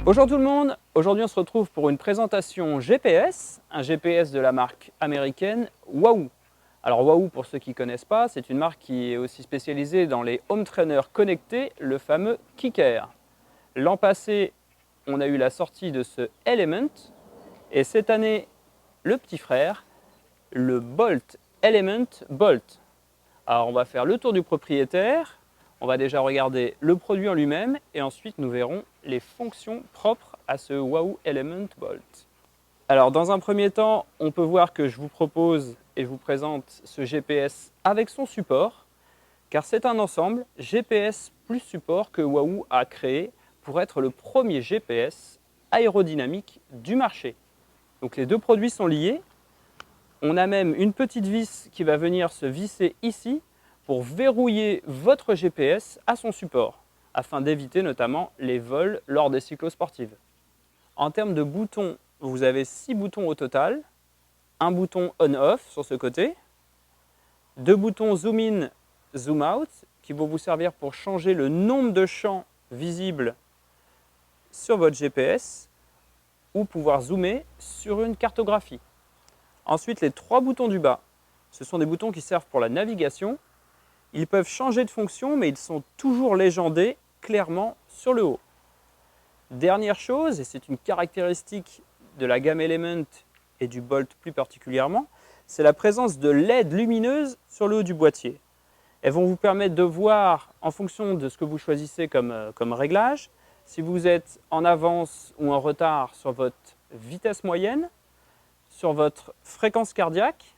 Bonjour tout le monde, aujourd'hui on se retrouve pour une présentation GPS, un GPS de la marque américaine Wahoo. Alors Wahoo, pour ceux qui ne connaissent pas, c'est une marque qui est aussi spécialisée dans les home trainers connectés, le fameux Kicker. L'an passé, on a eu la sortie de ce Element et cette année, le petit frère, le Bolt Element Bolt. Alors on va faire le tour du propriétaire. On va déjà regarder le produit en lui-même et ensuite nous verrons les fonctions propres à ce Wahoo Element Bolt. Alors dans un premier temps, on peut voir que je vous propose et je vous présente ce GPS avec son support, car c'est un ensemble GPS plus support que Wahoo a créé pour être le premier GPS aérodynamique du marché. Donc les deux produits sont liés. On a même une petite vis qui va venir se visser ici pour verrouiller votre GPS à son support, afin d'éviter notamment les vols lors des cyclosportives. En termes de boutons, vous avez 6 boutons au total, un bouton on-off sur ce côté, 2 boutons zoom in, zoom out, qui vont vous servir pour changer le nombre de champs visibles sur votre GPS, ou pouvoir zoomer sur une cartographie. Ensuite, les 3 boutons du bas, ce sont des boutons qui servent pour la navigation. Ils peuvent changer de fonction, mais ils sont toujours légendés clairement sur le haut. Dernière chose, et c'est une caractéristique de la gamme Element et du Bolt plus particulièrement, c'est la présence de LED lumineuses sur le haut du boîtier. Elles vont vous permettre de voir, en fonction de ce que vous choisissez comme réglage, si vous êtes en avance ou en retard sur votre vitesse moyenne, sur votre fréquence cardiaque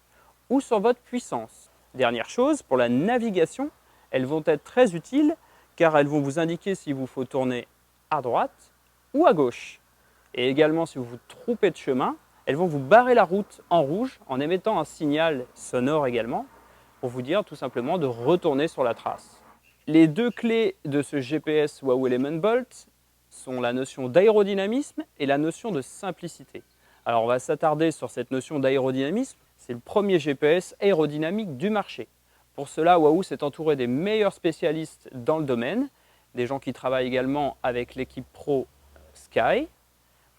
ou sur votre puissance. Dernière chose, pour la navigation, elles vont être très utiles car elles vont vous indiquer s'il vous faut tourner à droite ou à gauche. Et également, si vous vous trompez de chemin, elles vont vous barrer la route en rouge en émettant un signal sonore également pour vous dire tout simplement de retourner sur la trace. Les deux clés de ce GPS Wahoo Element Bolt sont la notion d'aérodynamisme et la notion de simplicité. Alors on va s'attarder sur cette notion d'aérodynamisme. C'est le premier GPS aérodynamique du marché. Pour cela, Wahoo s'est entouré des meilleurs spécialistes dans le domaine, des gens qui travaillent également avec l'équipe pro Sky,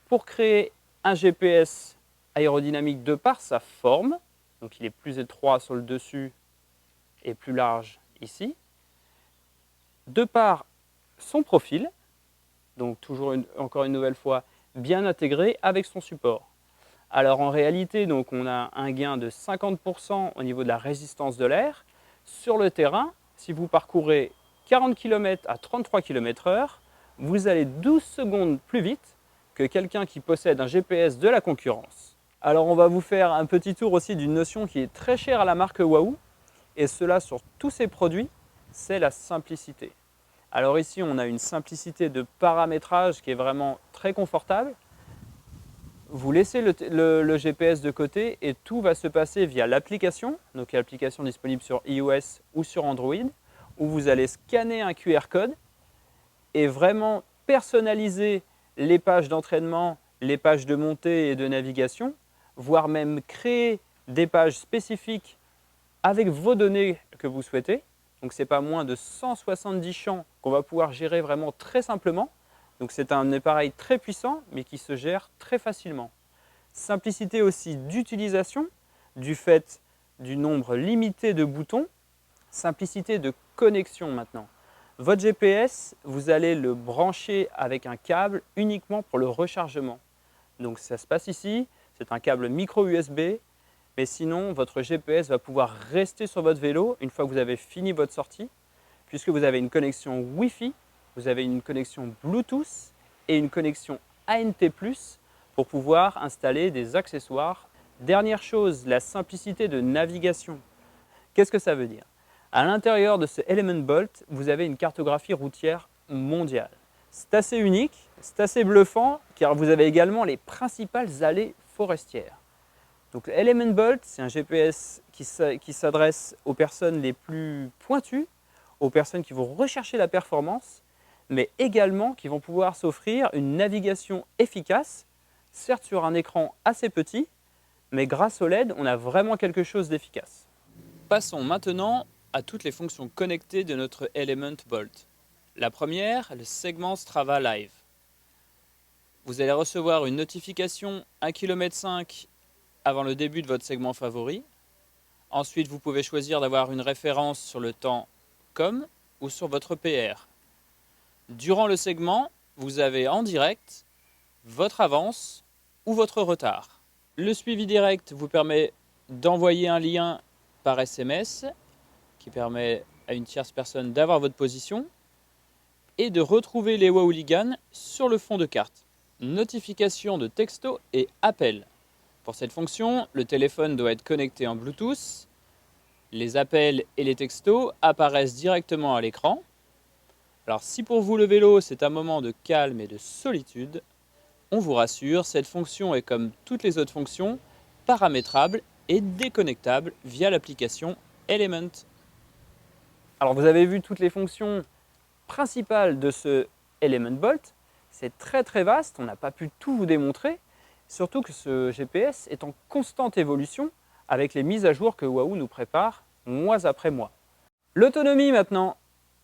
pour créer un GPS aérodynamique de par sa forme. Donc il est plus étroit sur le dessus et plus large ici. De par son profil, donc toujours encore une nouvelle fois, bien intégré avec son support. Alors en réalité, donc, on a un gain de 50% au niveau de la résistance de l'air. Sur le terrain, si vous parcourez 40 km à 33 km/h, vous allez 12 secondes plus vite que quelqu'un qui possède un GPS de la concurrence. Alors on va vous faire un petit tour aussi d'une notion qui est très chère à la marque Wahoo, et cela sur tous ses produits, c'est la simplicité. Alors ici, on a une simplicité de paramétrage qui est vraiment très confortable. Vous laissez le GPS de côté et tout va se passer via l'application, donc l'application disponible sur iOS ou sur Android, où vous allez scanner un QR code et vraiment personnaliser les pages d'entraînement, les pages de montée et de navigation, voire même créer des pages spécifiques avec vos données que vous souhaitez. Donc ce n'est pas moins de 170 champs qu'on va pouvoir gérer vraiment très simplement. Donc c'est un appareil très puissant, mais qui se gère très facilement. Simplicité aussi d'utilisation, du fait du nombre limité de boutons. Simplicité de connexion maintenant. Votre GPS, vous allez le brancher avec un câble uniquement pour le rechargement. Donc ça se passe ici, c'est un câble micro USB, mais sinon votre GPS va pouvoir rester sur votre vélo une fois que vous avez fini votre sortie, puisque vous avez une connexion Wi-Fi, vous avez une connexion Bluetooth et une connexion ANT+, pour pouvoir installer des accessoires. Dernière chose, la simplicité de navigation. Qu'est-ce que ça veut dire? À l'intérieur de ce Element Bolt, vous avez une cartographie routière mondiale. C'est assez unique, c'est assez bluffant, car vous avez également les principales allées forestières. Donc Element Bolt, c'est un GPS qui s'adresse aux personnes les plus pointues, aux personnes qui vont rechercher la performance, mais également qui vont pouvoir s'offrir une navigation efficace, certes sur un écran assez petit, mais grâce au LED, on a vraiment quelque chose d'efficace. Passons maintenant à toutes les fonctions connectées de notre Element Bolt. La première, le segment Strava Live. vous allez recevoir une notification 1,5 km avant le début de votre segment favori. Ensuite, vous pouvez choisir d'avoir une référence sur le temps com ou sur votre PR. Durant le segment, vous avez en direct votre avance ou votre retard. Le suivi direct vous permet d'envoyer un lien par SMS qui permet à une tierce personne d'avoir votre position et de retrouver les Wahooligans sur le fond de carte. Notification de texto et appel. Pour cette fonction, le téléphone doit être connecté en Bluetooth. Les appels et les textos apparaissent directement à l'écran. Alors si pour vous le vélo c'est un moment de calme et de solitude, on vous rassure, cette fonction est comme toutes les autres fonctions, paramétrable et déconnectable via l'application Element. Alors vous avez vu toutes les fonctions principales de ce Element Bolt. C'est très vaste, on n'a pas pu tout vous démontrer, surtout que ce GPS est en constante évolution avec les mises à jour que Wahoo nous prépare mois après mois. L'autonomie maintenant,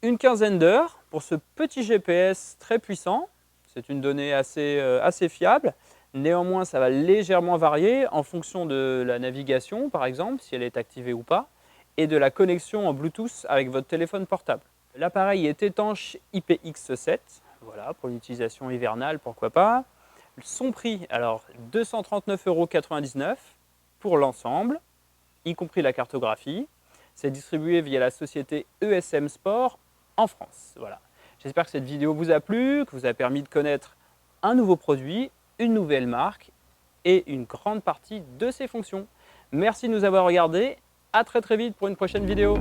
une quinzaine d'heures pour ce petit GPS très puissant. C'est une donnée assez fiable. Néanmoins, ça va légèrement varier en fonction de la navigation, par exemple, si elle est activée ou pas, et de la connexion en Bluetooth avec votre téléphone portable. L'appareil est étanche IPX7, voilà, pour l'utilisation hivernale, pourquoi pas. Son prix, alors 239,99 € pour l'ensemble, y compris la cartographie. C'est distribué via la société ESM Sport en France. Voilà. J'espère que cette vidéo vous a plu, que vous a permis de connaître un nouveau produit, une nouvelle marque et une grande partie de ses fonctions. Merci de nous avoir regardés. À très vite pour une prochaine vidéo.